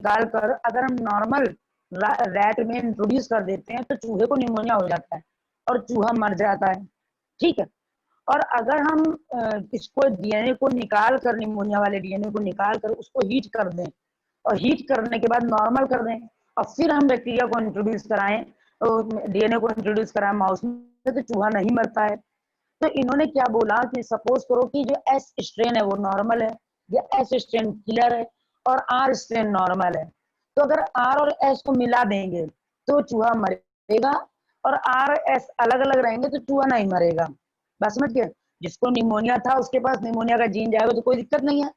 निकाल कर अगर हम नॉर्मल रैट में इंट्रोड्यूस कर देते हैं तो चूहे को निमोनिया हो जाता है और चूहा मर जाता है। ठीक है। और अगर हम इसको डीएनए को निकाल कर, निमोनिया वाले डीएनए को निकाल कर उसको हीट कर दें और हीट करने के बाद नॉर्मल कर दें और फिर हम बैक्टीरिया को इंट्रोड्यूस कराएं, डीएनए को इंट्रोड्यूस कराएं माउस में, तो चूहा नहीं मरता है। तो इन्होंने क्या बोला कि सपोज करो कि जो एस स्ट्रेन है वो नॉर्मल है या एस स्ट्रेन किलर है और आर स्ट्रेन नॉर्मल है, तो अगर आर और एस को मिला देंगे तो चूहा मरेगा और आर एस अलग अलग रहेंगे तो चूहा नहीं मरेगा। बस समझ गए। जिसको निमोनिया था उसके पास निमोनिया का जीन जाएगा तो कोई दिक्कत नहीं है,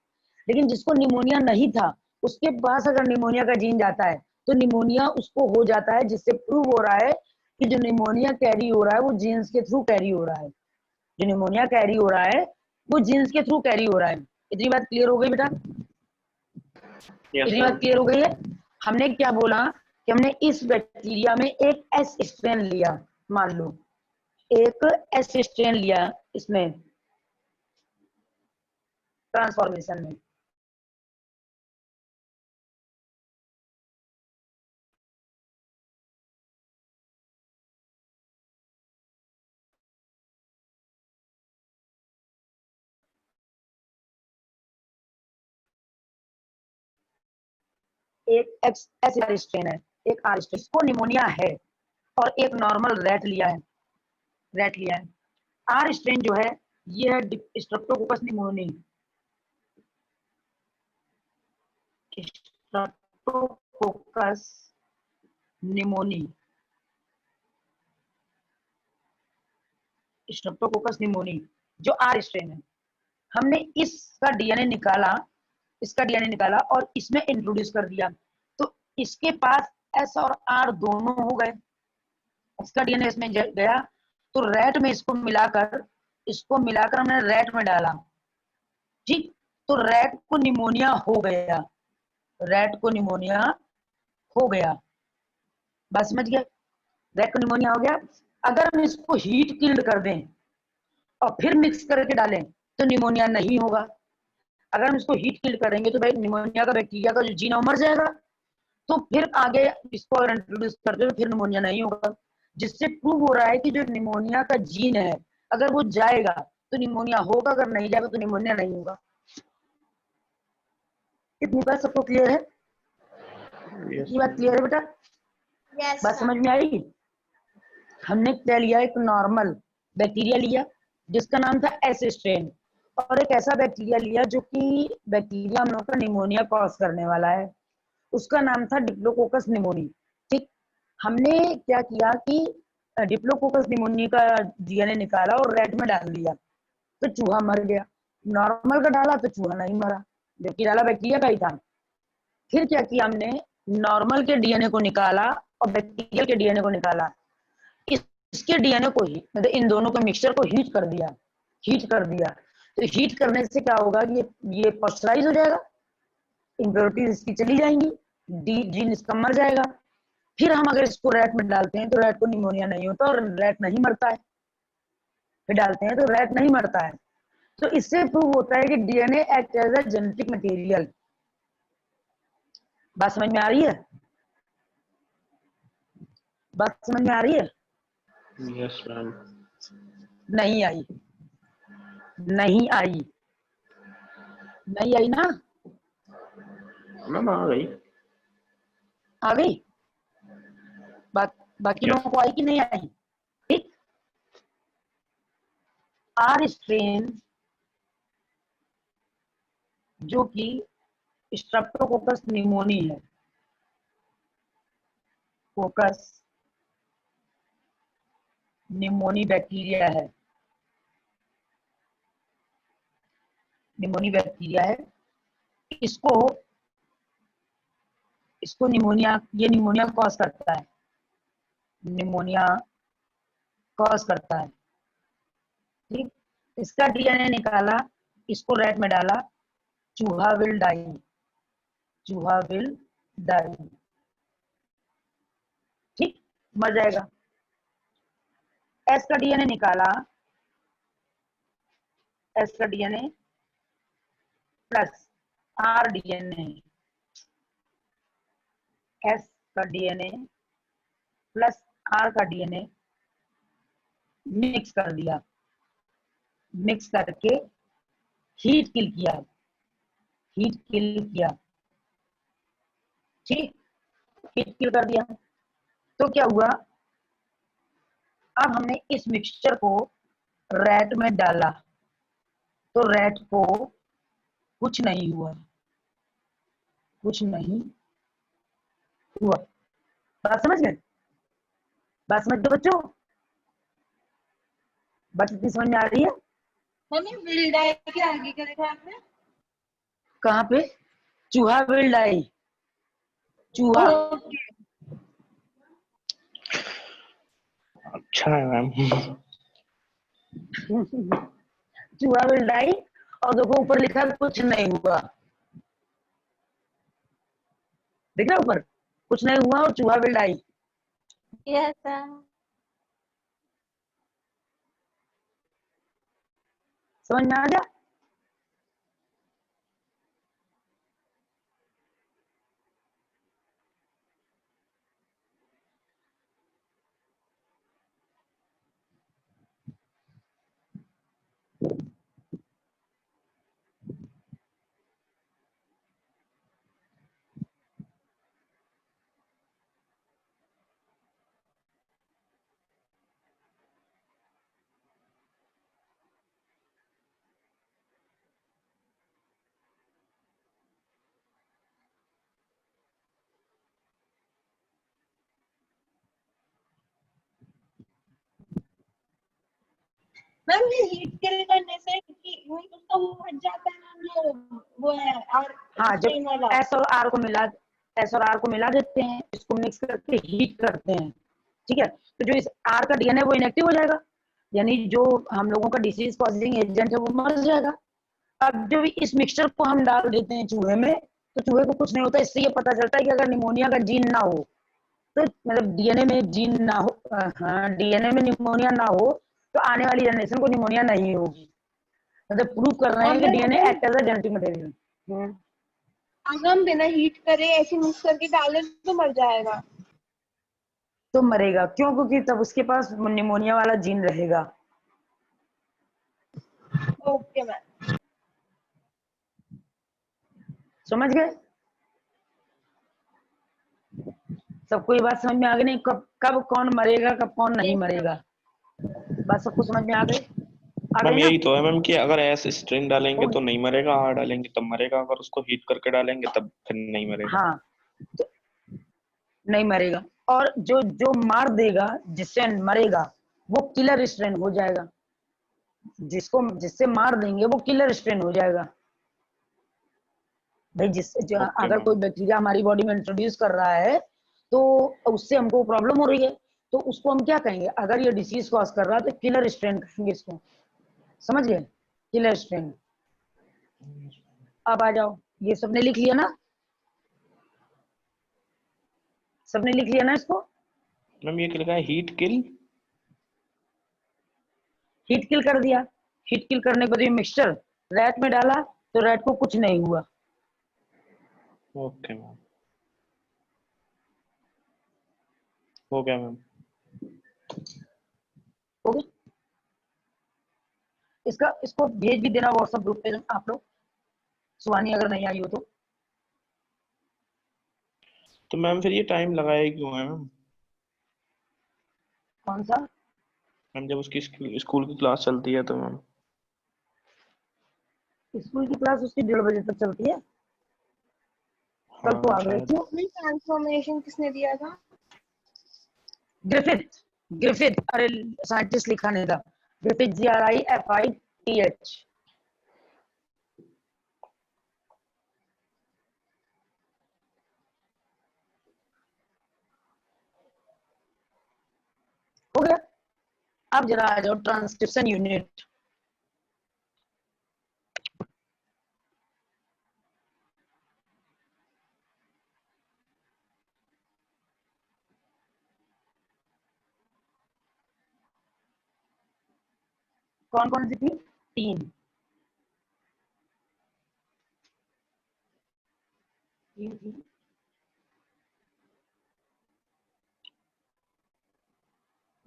लेकिन जिसको निमोनिया नहीं था उसके पास अगर निमोनिया का जीन जाता है तो निमोनिया उसको हो जाता है, जिससे प्रूव हो रहा है कि जो निमोनिया कैरी हो रहा है वो जीन्स के थ्रू कैरी हो रहा है। जो निमोनिया कैरी हो रहा है वो जीन्स के थ्रू कैरी हो रहा है। इतनी बात क्लियर हो गई बेटा? इतनी बात क्लियर हो गई है? हमने क्या बोला कि हमने इस बैक्टीरिया में एक एस स्ट्रेन लिया, मान लो एक एस स्ट्रेन लिया इसमें ट्रांसफॉर्मेशन में, एक एक्स एस स्ट्रेन है, एक आर स्ट्रेन, इसको निमोनिया है और एक नॉर्मल रैट लिया है, रैट लिया है। आर स्ट्रेन जो है ये है Streptococcus pneumoniae, Streptococcus pneumoniae, Streptococcus pneumoniae जो आर स्ट्रेन है। हमने इसका डीएनए निकाला, इसका डीएनए निकाला और इसमें इंट्रोड्यूस कर दिया, तो इसके पास एस और आर दोनों हो गए। इसका डीएनए इसमें गया तो रैट में इसको मिलाकर हमने रैट में डाला। ठीक, तो रैट को निमोनिया हो गया, रैट को निमोनिया हो गया। बस समझ गया? रैट को निमोनिया हो गया। अगर हम इसको हीट किल्ड कर दें और फिर मिक्स करके डालें तो निमोनिया नहीं होगा। अगर हम इसको हीट किल्ड करेंगे तो भाई निमोनिया का बैक्टीरिया का जो जीन मर जाएगा, तो फिर आगे इसको अगर इंट्रोड्यूस करते तो फिर निमोनिया नहीं होगा। जिससे प्रूव हो रहा है कि जो निमोनिया का जीन है अगर वो जाएगा तो निमोनिया होगा, अगर नहीं जाएगा तो निमोनिया नहीं होगा। इतनी बात सबको क्लियर है? ये बात क्लियर है बेटा? बात समझ में आई? हमने क्या लिया, एक नॉर्मल बैक्टीरिया लिया जिसका नाम था एस स्ट्रेन, और एक ऐसा बैक्टीरिया लिया जो कि बैक्टीरिया हम लोग का निमोनिया कॉज करने वाला है, उसका नाम था डिप्लोकोकस निमोनी। ठीक, हमने क्या किया कि डिप्लोकोकस निमोनी का डीएनए निकाला और रैट में डाल दिया तो चूहा मर गया। नॉर्मल का डाला तो चूहा नहीं मरा, जबकि डाला बैक्टीरिया का ही था। फिर क्या किया हमने, नॉर्मल के डीएनए को निकाला और बैक्टीरियल के डीएनए को निकाला, इसके डीएनए को ही मतलब इन दोनों के मिक्सचर को हीट कर दिया, हीट कर दिया। तो हीट करने से क्या होगा कि ये पॉस्चराइज हो जाएगा, इम्प्योरिटीज इसकी चली जाएंगी, डी जीन इसका मर जाएगा। फिर हम अगर इसको रैट में डालते हैं तो रैट को निमोनिया नहीं होता और रैट नहीं मरता है। फिर डालते हैं तो रैट नहीं मरता है। तो इससे प्रूव होता है कि DNA act as a genetic material. बात समझ में आ रही है? बात समझ में आ रही है? Yes ma'am. नहीं आई? नहीं आई? नहीं आई ना? मैम आ गई। आ गई? बाकी लोगों को आई कि नहीं आई? ठीक, आर स्ट्रेन जो कि स्ट्रेप्टोकोकस निमोनी है, कोकस निमोनी बैक्टीरिया है, निमोनी बैक्टीरिया है। इसको इसको निमोनिया, ये निमोनिया कॉज करता है, निमोनिया कॉज करता है। ठीक, इसका डीएनए निकाला, इसको रैट में डाला, चूहा विल डाई, चूहा विल डाई। ठीक, मर जाएगा। एस का डीएनए निकाला, एस का DNA plus R DNA, S का डीएनए प्लस आर का डीएनए मिक्स कर दिया, मिक्स करके हीट किल किया, हीट किल किया, ठीक, हीट किल कर दिया। तो क्या हुआ, अब हमने इस मिक्सचर को रैट में डाला तो रैट को कुछ नहीं हुआ, कुछ नहीं हुआ। बात समझ गए? बात समझ दो बच्चों, बात इतनी समझ में आ रही है? मम्मी विल डाई के आगे क्या लिखा है आपने? कहाँ पे? चूहा विल डाई, चूहा। अच्छा है मैम। चूहा विल डाई, और देखो ऊपर लिखा है कुछ नहीं हुआ, देख रहे ऊपर, कुछ नहीं हुआ और चूहा विल डाई। Yes sir. समझ में आ गया? मैम ये हीट किल करने से कि वही उसका वो हट जाता है मैम, जो वो है और हाँ, जब स्ट्रेन वाला। एस और आर को मिला, एस और आर को मिला देते हैं, इसको मिक्स करके हीट करते हैं, ठीक है, तो जो इस आर का डीएनए वो इनएक्टिव हो जाएगा, यानी जो हम लोगों का डिसीज कॉजिंग एजेंट है वो मर जाएगा। अब जो इस मिक्सचर को हम डाल देते हैं चूहे में, तो चूहे को कुछ नहीं होता। इससे ये पता चलता है कि अगर निमोनिया का जीन ना हो, तो मतलब डीएनए में जीन ना हो, हाँ डीएनए में निमोनिया ना हो, तो आने वाली जनरेशन को निमोनिया नहीं होगी। मतलब प्रूव कर रहे हैं कि DNA act as a genetic material. अगर हम बिना हीट करे ऐसे मिक्स करके डालें तो मर जाएगा। तो मरेगा क्यों? क्योंकि तब उसके पास निमोनिया वाला जीन रहेगा। Okay ma'am. समझ गए? सबको ये बात समझ में आ गई? नहीं, कब कब कौन मरेगा, कब कौन नहीं मरेगा, बात सबको समझ में आ गई? आ गई मैम ना? यही तो है मैम कि अगर ऐसे स्ट्रिंग डालेंगे हो तो नहीं मरेगा, आर डालेंगे तब मरेगा, अगर उसको हीट करके डालेंगे तब फिर नहीं मरेगा। हाँ, तो नहीं मरेगा। और जो जो मार देगा, जिससे मरेगा, वो किलर स्ट्रेन हो जाएगा। जिसको जिससे मार देंगे वो किलर स्ट्रेन हो जाएगा। भाई ओके अगर मैम। कोई बैक्टीरिया हमारी बॉडी में इंट्रोड्यूस कर रहा है तो उससे हमको प्रॉब्लम हो रही है, तो उसको हम क्या कहेंगे? अगर ये डिसीज कॉज कर रहा है तो किलर स्ट्रेन कहेंगे इसको। समझ गए? Killer strain. अब आ जाओ, ये सबने लिख लिया ना? सबने लिख लिया ना इसको? मैम ये क्या लिखा है, हीट किल? हीट किल कर दिया। हीट किल करने के बाद ये मिक्सचर रैट में डाला तो रैट को कुछ नहीं हुआ। ओके मैम, हो गया मैम। हो गया? इसको भेज भी देना व्हाट्सएप ग्रुप पे आप लोग, सुहानी अगर नहीं आई हो तो। तो मैम फिर ये टाइम लगाए क्यों है मैम? कौन सा? मैम जब उसकी स्कूल की क्लास चलती है तो मैम। स्कूल की क्लास उसकी 1:30 बजे तक चलती है। कल तो हाँ आ गए शायद। क्यों? ट्रांसफॉर्मेशन किसने दिया था? ग्रिफिथ, ग्रिफिथ, अरे साइंटिस्ट लिखा नहीं था। Griffith, GRIFITH। हो गया? अब जरा आ जाओ ट्रांसक्रिप्शन यूनिट। कौन कौन सी थी? 3।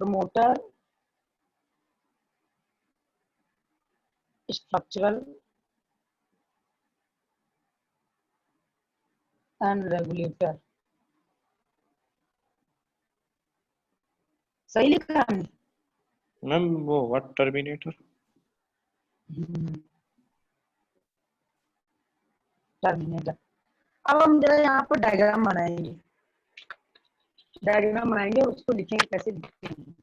promoter, structural and regulator। सही लिखा है हमने? मैम वो व्हाट टर्मिनेटर? टर्मिनेटर। अब हम जरा यहाँ पर डायग्राम बनाएंगे, उसको लिखेंगे, कैसे लिखते हैं।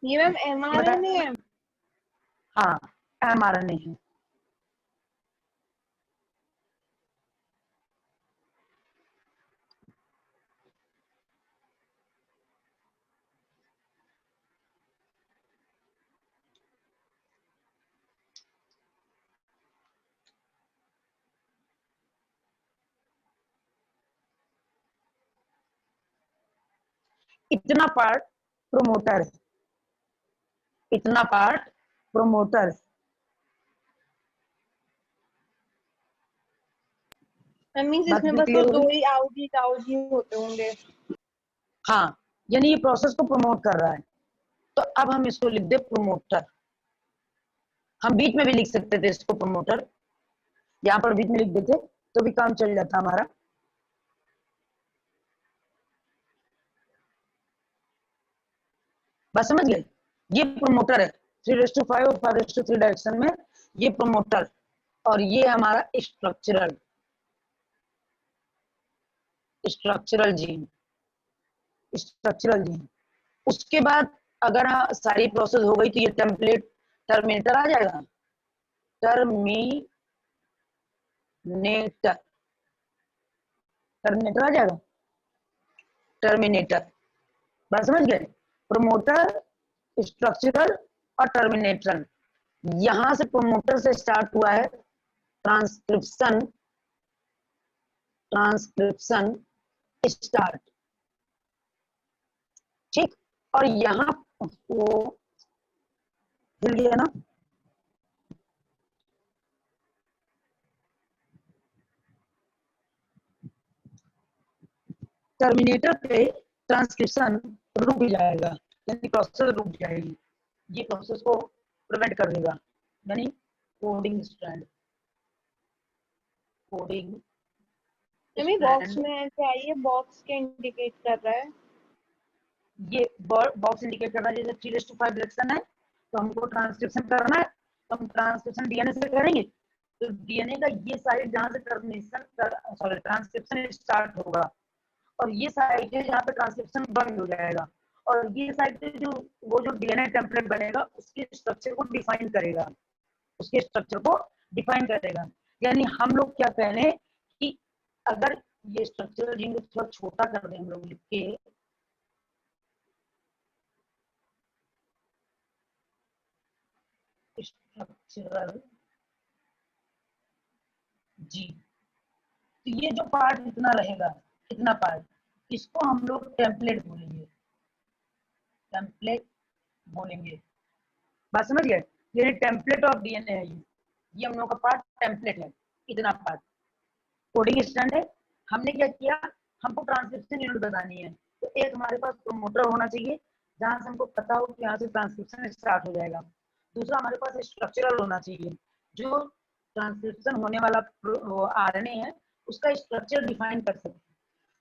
ये मैम mRNA है। हाँ, mRNA है। इतना पार्ट प्रोमोटर है, इतना पार्ट प्रोमोटर। इसमें बस वो दो ही आउट होते होंगे। हाँ, यानी ये प्रोसेस को प्रमोट कर रहा है। तो अब हम इसको लिख दे प्रोमोटर। हम बीच में भी लिख सकते थे इसको प्रोमोटर, यहाँ पर बीच में लिख देते तो भी काम चल जाता हमारा। बस समझ गए, ये प्रोमोटर है 3:5 और 5:3 डायरेक्शन में, ये प्रोमोटर। और ये हमारा स्ट्रक्चरल जीन। उसके बाद अगर सारी प्रोसेस हो गई तो ये टर्मिनेटर आ जाएगा। टर्मिनेटर आ जाएगा, टर्मिनेटर। बात समझ गए, प्रोमोटर, स्ट्रक्चरल और टर्मिनेटर। यहां से प्रोमोटर से स्टार्ट हुआ है ट्रांसक्रिप्शन स्टार्ट, ठीक। और यहाँ वो हिल गया ना, टर्मिनेटर पे ट्रांसक्रिप्शन रुक जाएगा, यानी प्रोसेस रुक जाएगी। ये प्रोसेस को प्रिवेंट कर देगा, यानी कोडिंग स्ट्रैंड। बॉक्स में क्या है, ये बॉक्स के इंडिकेट कर रहा है, ये बॉक्स इंडिकेट कर रहा है। जैसे 3:5 डायरेक्शन है तो हमको ट्रांसक्रिप्शन करना है, तो हम ट्रांसक्रिप्शन डीएनए से करेंगे। तो डीएनए का ये साइड जहां से ट्रांसक्रिप्शन स्टार्ट होगा, और ये साइड है जहाँ पे ट्रांसक्रिप्शन बंद हो जाएगा। और ये साइड पे वो जो डीएनए टेम्पलेट बनेगा उसके स्ट्रक्चर को डिफाइन करेगा, यानी हम लोग क्या कह रहे हैं कि अगर ये स्ट्रक्चरल जीन को थोड़ा छोटा कर दें हम लोग लिख के, स्ट्रक्चरल जी, तो ये जो पार्ट इतना रहेगा, इतना पार्ट, इसको हम लोग टेम्पलेट बोलेंगे। बात समझ गए, ये टेम्पलेट ऑफ डीएनए है। ये हम लोग का पार्ट टेम्पलेट है, इतना पार्ट कोडिंग स्टैंड है। हमने क्या किया, हमको ट्रांसक्रिप्शन यूनिट बतानी है, तो एक हमारे पास प्रोमोटर होना चाहिए जहां से हमको पता हो कि यहाँ से ट्रांसक्रिप्शन स्टार्ट हो जाएगा। दूसरा हमारे पास स्ट्रक्चरल होना चाहिए, जो ट्रांसक्रिप्शन होने वाला आरएनए है उसका स्ट्रक्चर डिफाइन कर सके।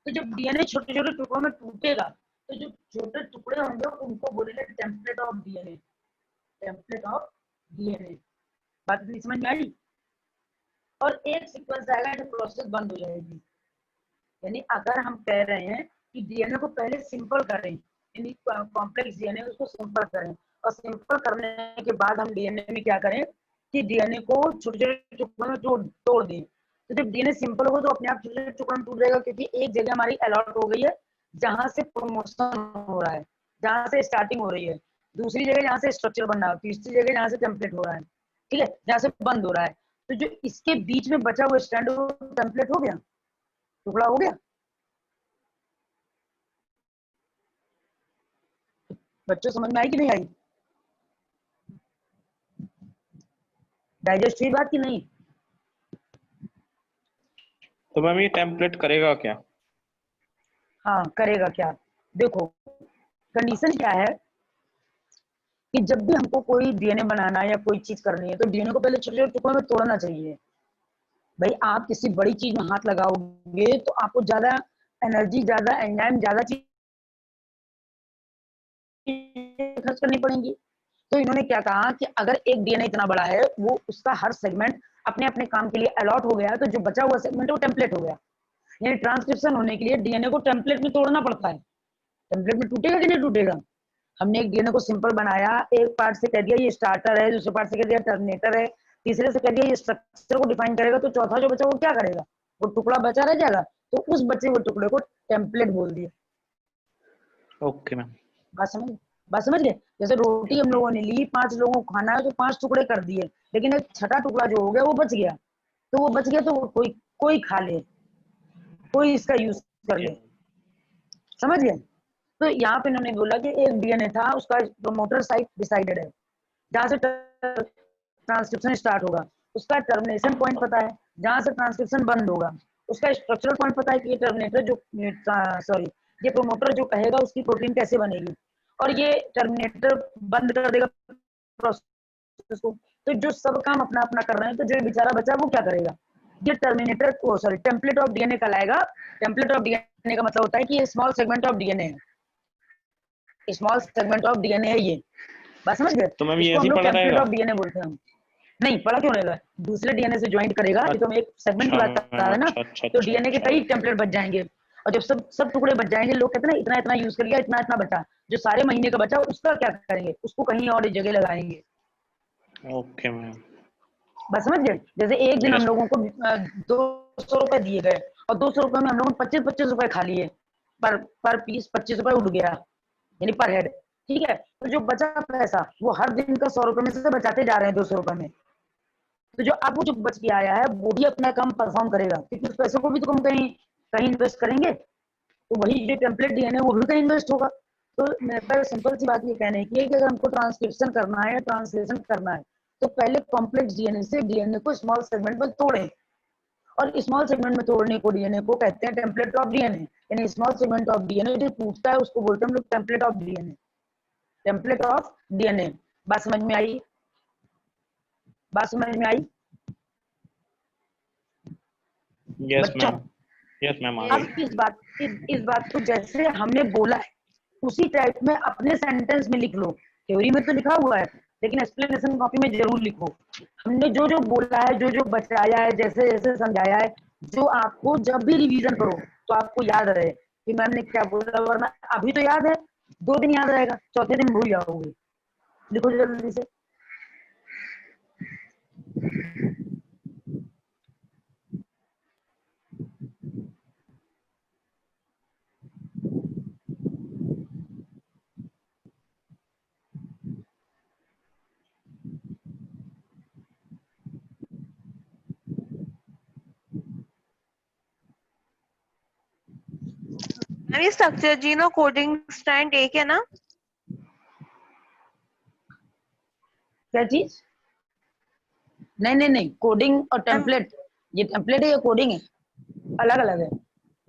तो जब डीएनए छोटे छोटे टुकड़ों में टूटेगा, तो जो छोटे टुकड़े होंगे उनको बोलेंगे टेम्पलेट ऑफ डीएनए। बात इतनी समझ में आई। और एक सीक्वेंस आएगा जब प्रोसेस बंद हो जाएगी, यानी अगर हम कह रहे हैं कि डीएनए को पहले सिंपल करें, यानी कॉम्प्लेक्स डीएनए उसको सिंपल करें, और सिंपल करने के बाद हम डीएनए में क्या करें कि डीएनए को छोटे छोटे टुकड़ों में तोड़ दें। तो जब डीएनए सिंपल हो तो अपने आप छोटे छोटे टुकड़ों में टूट जाएगा, क्योंकि एक जगह हमारी अलॉट हो गई है जहां से प्रमोशन हो रहा है, जहां से स्टार्टिंग हो रही है। दूसरी जगह जहाँ से स्ट्रक्चर बन रहा है, तीसरी जगह जहाँ से टेम्पलेट हो रहा है, ठीक है, जहाँ से बंद हो रहा है, तो जो इसके बीच में बचा हुआ स्टैंड वो टेम्पलेट हो गया, टुकड़ा हो गया। बच्चों समझ में आई कि नहीं आई? डाइजेस्ट हुई बात कि नहीं? तो मैम ये टेम्पलेट करेगा क्या? हाँ करेगा क्या, देखो कंडीशन क्या है कि जब भी हमको कोई डीएनए बनाना है या कोई चीज करनी है तो डीएनए को पहले छोटे छोटे टुकड़ों में तोड़ना चाहिए। भाई आप किसी बड़ी चीज में हाथ लगाओगे तो आपको ज्यादा एनर्जी, ज्यादा एंजाइम, ज्यादा चीज खर्च करनी पड़ेंगी। तो इन्होंने क्या कहा कि अगर एक डीएनए इतना बड़ा है, वो उसका हर सेगमेंट अपने अपने काम के लिए अलॉट हो गया, तो जो बचा हुआ सेगमेंट वो टेम्पलेट हो गया। यानी ट्रांसक्रिप्शन होने के लिए डीएनए को टेम्पलेट में तोड़ना पड़ता है। टेम्पलेट में टूटेगा कि नहीं टूटेगा? हमने एक डीएनए को सिंपल बनाया, एक पार्ट से कह दिया ये स्टार्टर है, दूसरे पार्ट से कह दिया टर्मिनेटर है, तीसरे से कह दिया ये स्ट्रक्चर को डिफाइन करेगा, तो चौथा जो बचा वो क्या करेगा? वो टुकड़ा बचा रह जाएगा, तो उस बचे हुए टुकड़े को टेम्पलेट बोल दिया। Okay ma'am. बात समझ गए? जैसे रोटी हम लोगों ने ली, 5 लोगों को खाना है तो 5 टुकड़े कर दिए, लेकिन एक छठा टुकड़ा जो हो गया वो बच गया, तो वो बच गया तो कोई कोई खा ले, कोई इसका यूज कर ले। समझ गए? तो यहाँ पे इन्होंने बोला कि एक डीएनए था, उसका प्रोमोटर साइट डिसाइडेड है, जहां से ट्रांसक्रिप्शन स्टार्ट होगा, उसका टर्मिनेशन पॉइंट पता है, जहां से ट्रांसक्रिप्शन बंद होगा, उसका स्ट्रक्चरल पॉइंट पता है कि ये टर्मिनेटर जो सॉरी ये प्रोमोटर जो कहेगा उसकी प्रोटीन कैसे बनेगी, और ये टर्मिनेटर बंद कर देगा प्रोसेस को। तो जो सब काम अपना अपना कर रहे हैं, तो जो बेचारा बचा वो क्या करेगा? ये टर्मिनेटर को सॉरी टेम्पलेट ऑफ डीएनए कहलाएगा। टेम्पलेट ऑफ डीएनए का मतलब होता है कि ये स्मॉल सेगमेंट ऑफ डीएनए है, स्मॉल सेगमेंट ऑफ डीएनए है ये। बात समझ गए? तो मैम ये इसको ऐसे हम ही लोग पड़ा टेम्पलेट रहेगा? ऑफ डीएनए बोलते हैं। नहीं पढ़ा क्यों रहेगा, दूसरे डीएनए से ज्वाइंट करेगा, ये तो हम एक सेगमेंट की अच्छा बात कर रहा मैम, है ना, अच्छा अच्छा तो अच्छा डीएनए के अच्छा। कई टेम्पलेट बच जाएंगे, और जब सब सब टुकड़े बच जाएंगे, लोग कहते हैं ना इतना इतना यूज कर लिया, इतना इतना बचा, जो सारे महीने का बचा उसका क्या करेंगे? उसको कहीं और जगह लगाएंगे। Okay ma'am. बस समझ गए? जैसे एक दिन हम यस। लोगों को 200 रुपए दिए गए, और 200 रुपए में हम लोगों ने 25-25 रुपए खा लिए, पर पीस 25 रुपए उठ गया, यानी पर हेड। ठीक है, तो जो बचा पैसा वो हर दिन का 100 रुपए में से बचाते जा रहे हैं 200 रुपए में। तो जो अब वो जो बच के आया है वो भी अपना काम परफॉर्म करेगा, क्योंकि उस पैसे को भी तो हम कहीं कहीं इन्वेस्ट करेंगे, तो वही जो टेम्पलेट डीएनए वो भी कहीं इन्वेस्ट होगा। तो मेरे पास सिंपल सी बात ये कहने की है कि अगर हमको ट्रांसक्रिप्शन करना है, ट्रांसलेशन करना है, तो पहले कॉम्प्लेक्स डीएनए से डीएनए को स्मॉल सेगमेंट में तोड़ें, और स्मॉल सेगमेंट में तोड़ने को डीएनए को कहते हैं टेम्पलेट ऑफ डीएनए। यानी स्मॉल सेगमेंट ऑफ डीएनए जो टूटता है उसको बोलते हैं हम लोग template of DNA. Template of DNA. बात समझ में आई? बात समझ में आई यस बच्चों? मैम। यस मैम, आ यस गई। अब इस बात को जैसे हमने बोला है उसी टाइप में अपने सेंटेंस में लिख लो। थ्योरी में तो लिखा हुआ है, लेकिन एक्सप्लेनेशन कॉपी में जरूर लिखो। हमने जो जो बोला है, जो जो बचाया है, जैसे जैसे समझाया है, जो आपको जब भी रिवीजन करो तो आपको याद रहे कि मैम ने क्या बोला, वरना अभी तो याद है, 2 दिन याद रहेगा, चौथे दिन भूल जाओगे। लिखो जल्दी से। मैम ये स्ट्रक्चर जीनो कोडिंग स्ट्रैंड एक है ना? क्या चीज? नहीं नहीं नहीं, कोडिंग और मैम टेम्पलेट, ये टेम्पलेट है, ये कोडिंग है, अलग अलग है।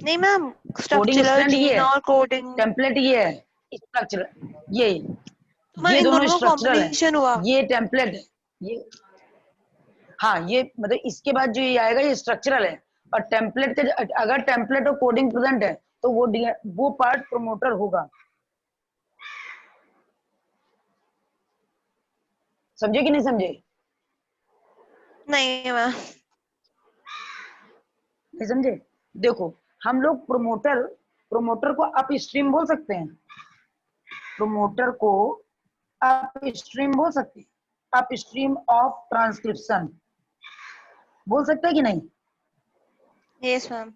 नहीं मैम, कोडिंग स्ट्रक्चरल स्टैंड ये जीन है, और कोडिंग, टेम्पलेट ये है, स्ट्रक्चर ये तो मैम ये इन दोनों दोनों का स्ट्रक्चरल है। कॉम्बिनेशन हुआ। ये टेम्पलेट है, ये हाँ, ये मतलब इसके बाद जो ये आएगा ये स्ट्रक्चरल है। और टेम्पलेट के अगर टेम्पलेट और कोडिंग प्रेजेंट है तो वो पार्ट प्रमोटर होगा। समझे कि नहीं समझे? नहीं मैम। नहीं समझे? देखो, हम लोग प्रमोटर को अप स्ट्रीम बोल सकते हैं, प्रमोटर को अप स्ट्रीम बोल सकते हैं, अप स्ट्रीम ऑफ ट्रांसक्रिप्शन बोल सकते हैं कि नहीं? Yes ma'am.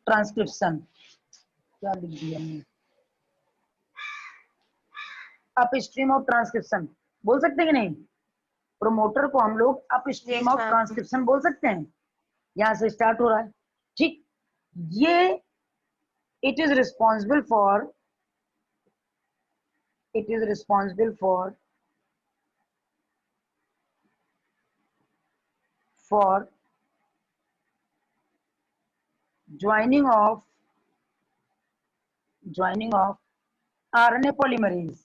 ट्रांसक्रिप्शन क्या लिख दिया हमने? अपस्ट्रीम ऑफ ट्रांसक्रिप्शन बोल सकते हैं कि नहीं? प्रोमोटर को हम लोग अपस्ट्रीम ऑफ ट्रांसक्रिप्शन बोल सकते हैं। यहां से स्टार्ट हो रहा है, ठीक। ये it is responsible for joining of RNA polymerase।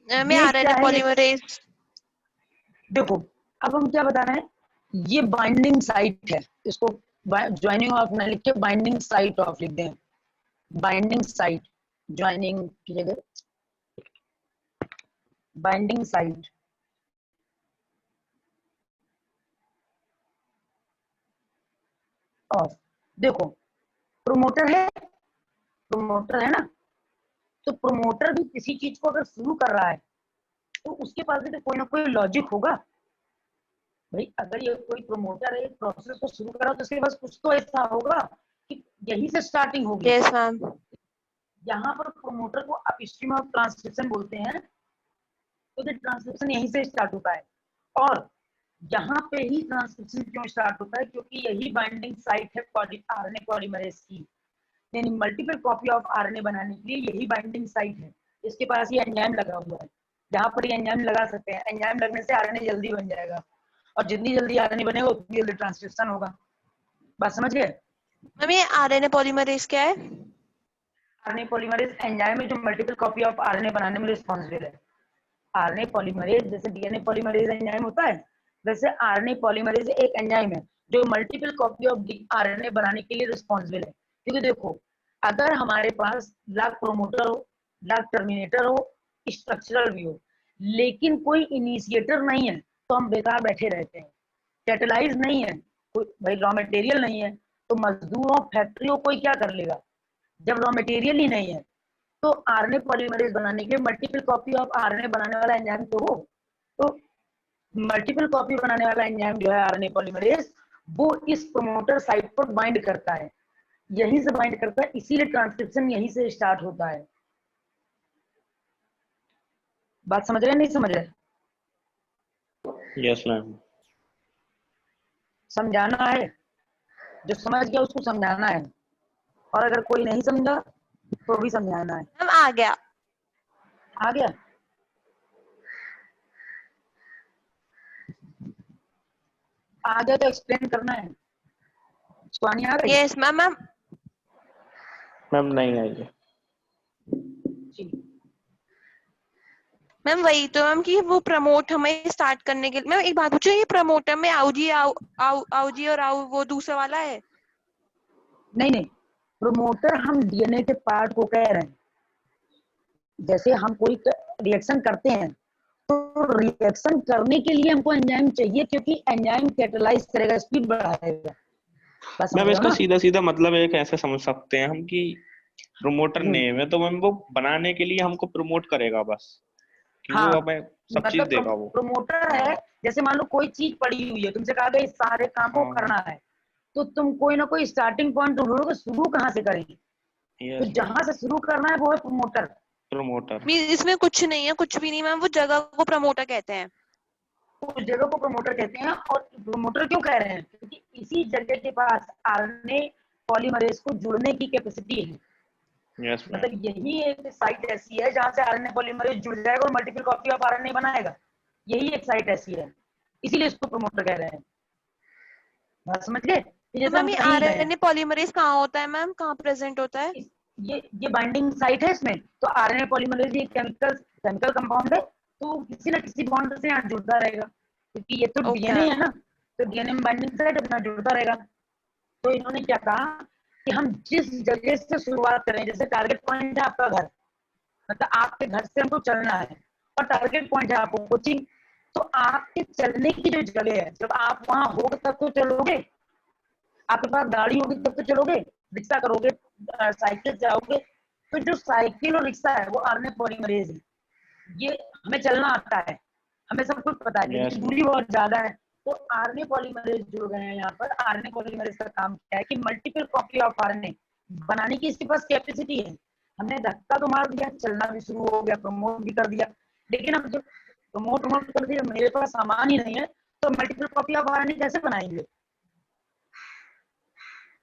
मैं RNA polymerase। देखो अब हम क्या बता रहे हैं, ये बाइंडिंग साइट है, इसको ज्वाइनिंग ऑफ ना लिख के बाइंडिंग साइट ऑफ लिख दें। बाइंडिंग साइट, ज्वाइनिंग की जगह बाइंडिंग साइट ऑफ। देखो प्रोमोटर है ना, तो प्रोमोटर भी किसी चीज को अगर शुरू कर रहा है तो उसके पास भी तो कोई ना कोई लॉजिक होगा भाई। अगर ये कोई प्रोमोटर है प्रोसेस को शुरू कर रहा है तो उसके पास कुछ तो ऐसा होगा कि यहीं से स्टार्टिंग होगी। Yes ma'am. यहाँ पर प्रोमोटर को अपस्ट्रीम ऑफ ट्रांसक्रिप्शन बोलते हैं, तो ट्रांसक्रिप्शन यहीं से स्टार्ट होता है। और यहाँ पे ही ट्रांसक्रिप्शन क्यों स्टार्ट होता है, क्योंकि यही बाइंडिंग साइट है RNA पॉलीमरेज की। यानी मल्टीपल कॉपी ऑफ RNA बनाने के लिए यही बाइंडिंग साइट है। इसके पास ये एंजाइम लगा हुआ है, यहाँ पर ये एंजाइम लगा सकते हैं। एंजाइम लगने से RNA जल्दी बन जाएगा, और जितनी जल्दी RNA बनेगा उतनी जल्दी ट्रांसक्रिप्शन होगा। बात समझ गए? मैम ये RNA पॉलीमरेज क्या है? RNA पॉलीमरेज एंजाइम है जो मल्टीपल कॉपी ऑफ RNA बनाने में रिस्पॉन्सिबल है। RNA पॉलीमरेज जैसे DNA पॉलीमरेज एंजाइम होता है, वैसे RNA पॉलीमरेज एक एंजाइम है जो मल्टीपल कॉपी ऑफ RNA बनाने के लिए रिस्पॉन्सिबल है। क्योंकि देखो अगर हमारे पास लाख प्रोमोटर हो, लाख टर्मिनेटर हो, स्ट्रक्चरल भी हो, लेकिन कोई इनिशिएटर नहीं है तो हम बेकार बैठे रहते हैं। कैटेलाइज नहीं है कोई, भाई रॉ मटेरियल नहीं है तो मजदूरों फैक्ट्रियों कोई क्या कर लेगा जब रॉ मटेरियल ही नहीं है। तो RNA पॉलीमरेज बनाने के लिए मल्टीपल कॉपी ऑफ RNA बनाने वाला एंजाइम तो हो, तो मल्टीपल कॉपी बनाने वाला एंजाइम जो है RNA पॉलीमरेज, वो इस प्रोमोटर साइट पर बाइंड करता है, यहीं से बाइंड करता है, इसीलिए ट्रांसक्रिप्शन यहीं से स्टार्ट होता है। बात समझ रहे नहीं समझ रहे? Yes ma'am. समझाना है, जो समझ गया उसको समझाना है, और अगर कोई नहीं समझा तो भी समझाना है। मैम आ गया तो एक्सप्लेन करना है। स्वानी आ गई? Yes ma'am. मैम नहीं आई है। मैम वही तो मैम कि वो प्रमोट हमें स्टार्ट करने के लिए। मैम एक बात पूछो, ये प्रमोटर में आउजी और आउ वो दूसरा वाला है? नहीं, प्रोमोटर हम DNA के पार्ट को कह रहे हैं। जैसे हम कोई रिएक्शन करते हैं तो रिएक्शन करने के लिए हमको एंजाइम चाहिए, क्योंकि एंजाइम कैटेलाइज करेगा, स्पीड बढ़ाएगा। मैम इसका सीधा मतलब एक ऐसे समझ सकते हैं हम कि प्रोमोटर नेम है तो मैम वो बनाने के लिए हमको प्रमोट करेगा बस, कि वो हमें सब चीज देगा। वो प्रोमोटर है। जैसे मान लो कोई चीज पड़ी हुई है, तुमसे कहा गया इस सारे काम को करना है, तो तुम कोई ना कोई स्टार्टिंग पॉइंट ढूंढोगे, शुरू कहाँ से करेंगे? तो जहां से शुरू करना है वो है प्रोमोटर। इसमें कुछ नहीं है, कुछ भी नहीं मैम, वो जगह को प्रमोटर कहते हैं। उस जगह को प्रमोटर कहते हैं। और प्रमोटर क्यों कह रहे हैं? क्योंकि इसी जगह के पास RNA पॉलीमरेज को जुड़ने की कैपेसिटी है। मतलब यही एक साइट ऐसी है जहां से RNA पॉलीमरेज जुड़ जाएगा और मल्टीपल कॉपी ऑफ RNA बनाएगा। यही एक साइट ऐसी है, इसीलिए इसको प्रमोटर कह रहे हैं। बात समझ गए? मैम ये RNA पॉलीमरेज कहाँ होता है मैम, कहाँ प्रेजेंट होता है? ये बाइंडिंग साइट है इसमें। तो RNA पॉलीमरेज एक केमिकल कंपाउंड है, तो किसी न किसी बॉन्ड से यहाँ जुड़ता रहेगा, क्योंकि ये तो DNA है ना, तो DNA में बाइंडिंग साइट अपना जुड़ता रहेगा। तो इन्होंने क्या कहा कि हम जिस जगह से शुरुआत करें, जैसे टारगेट पॉइंट है आपका घर, मतलब आपके घर से हमको चलना है, और टारगेट पॉइंट है आपको कोचिंग, तो आपके चलने की जो जगह है, जब आप वहां होगे तब तो चलोगे, आपके पास गाड़ी होगी तब तो चलोगे, रिक्शा करोगे, साइकिल जाओगे। तो जो साइकिल और रिक्शा है वो RNA पॉलीमरेज है। ये हमें चलना आता है, हमें सब कुछ पता है, लेकिन दूरी बहुत ज्यादा है। तो RNA पॉलीमरेज जुड़ गए हैं यहाँ पर। RNA पॉलीमरेज का काम क्या है कि मल्टीपल कॉपी ऑफ RNA बनाने की इसके पास कैपेसिटी है, हमने धक्का तो मार दिया, चलना भी शुरू हो गया, प्रमोट भी कर दिया, लेकिन अब जब प्रमोट कर दिया, मेरे पास सामान ही नहीं है, तो मल्टीपल कॉपी ऑफ आरएनए कैसे बनाएंगे?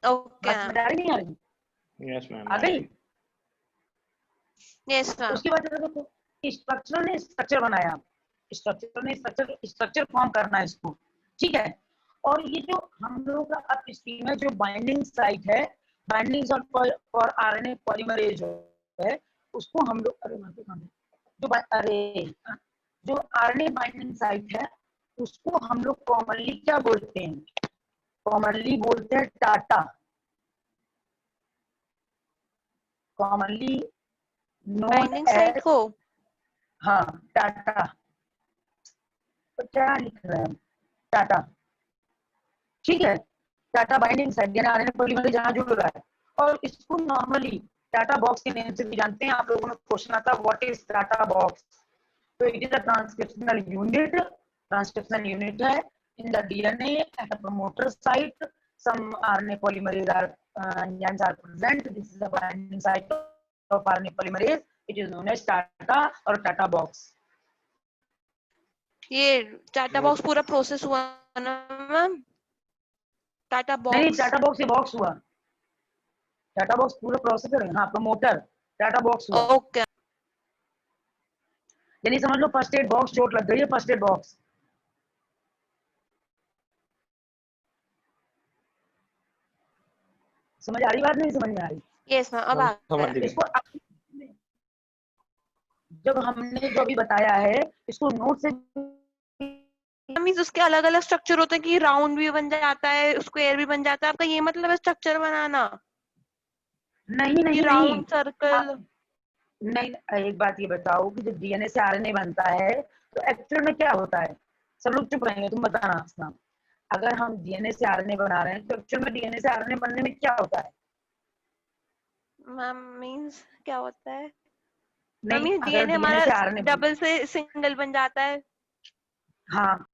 ओके बात समझ आ रही नहीं आ रही? यस मैम, आ गई? Yes ma'am. उसके बाद देखो स्ट्रक्चर ने स्ट्रक्चर बनाया, स्ट्रक्चर फॉर्म करना है इसको, ठीक है। और ये जो हम लोगों का अपस्ट्रीम है, जो बाइंडिंग साइट है, binding site for RNA polymerase है, उसको हम लोग जो आरएनए बाइंडिंग साइट है, उसको हम लोग कॉमनली क्या बोलते हैं? कॉमनली बोलते हैं टाटा, कॉमनली बाइंडिंग साइट को, हाँ टाटा, तो क्या लिख रहे हैं टाटा, ठीक है। टाटा बाइंडिंग साइट यानी आरएनए पॉलीमरेज जहां जुड़ रहा है, और इसको नॉर्मली टाटा बॉक्स के नेम से भी जानते हैं। आप लोगों ने क्वेश्चन आता है व्हाट इज टाटा बॉक्स, तो it is a transcriptional unit है in the DNA at a promoter site, some RNA polymerase enzymes are present. This is the binding site of RNA polymerase. It is known as Tata or Tata box. ये TATA box पूरा process हुआ ना ma'am? Tata नहीं, box, TATA box ये box हुआ, TATA box पूरा processor है, हाँ प्रमोटर टाटा बॉक्स हुआ। ओके। यानी समझ लो फर्स्ट एड बॉक्स, चोट लग गई है, फर्स्ट एड बॉक्स। समझ आ रही बात, नहीं समझ में आ रही? यस मैम, अब आ समझ गया। गए। इसको जब हमने जो भी बताया है, इसको नोट से मींस उसके अलग अलग स्ट्रक्चर होते हैं कि राउंड भी बन जाता है, स्क्वायर भी बन जाता है, आपका ये मतलब है स्ट्रक्चर बनाना? नहीं कि नहीं नहीं राउंड सर्कल? नहीं, एक बात ये बताओ कि जब डीएनए से आरएनए बनता है, तो एक्चुअल में क्या होता है? सब लोग चुप रहेंगे, तुम बताना हंसना। अगर हम डीएनए से आरएनए बना रहे हैं, तो एक्चुअल में डीएनए से आरएनए बनने में क्या होता है? मैम मींस क्या होता है? मैम नहीं, ये अगर डीएनए डीएनए हमारा से आरएनए डबल से सिंगल बन जाता है। हाँ,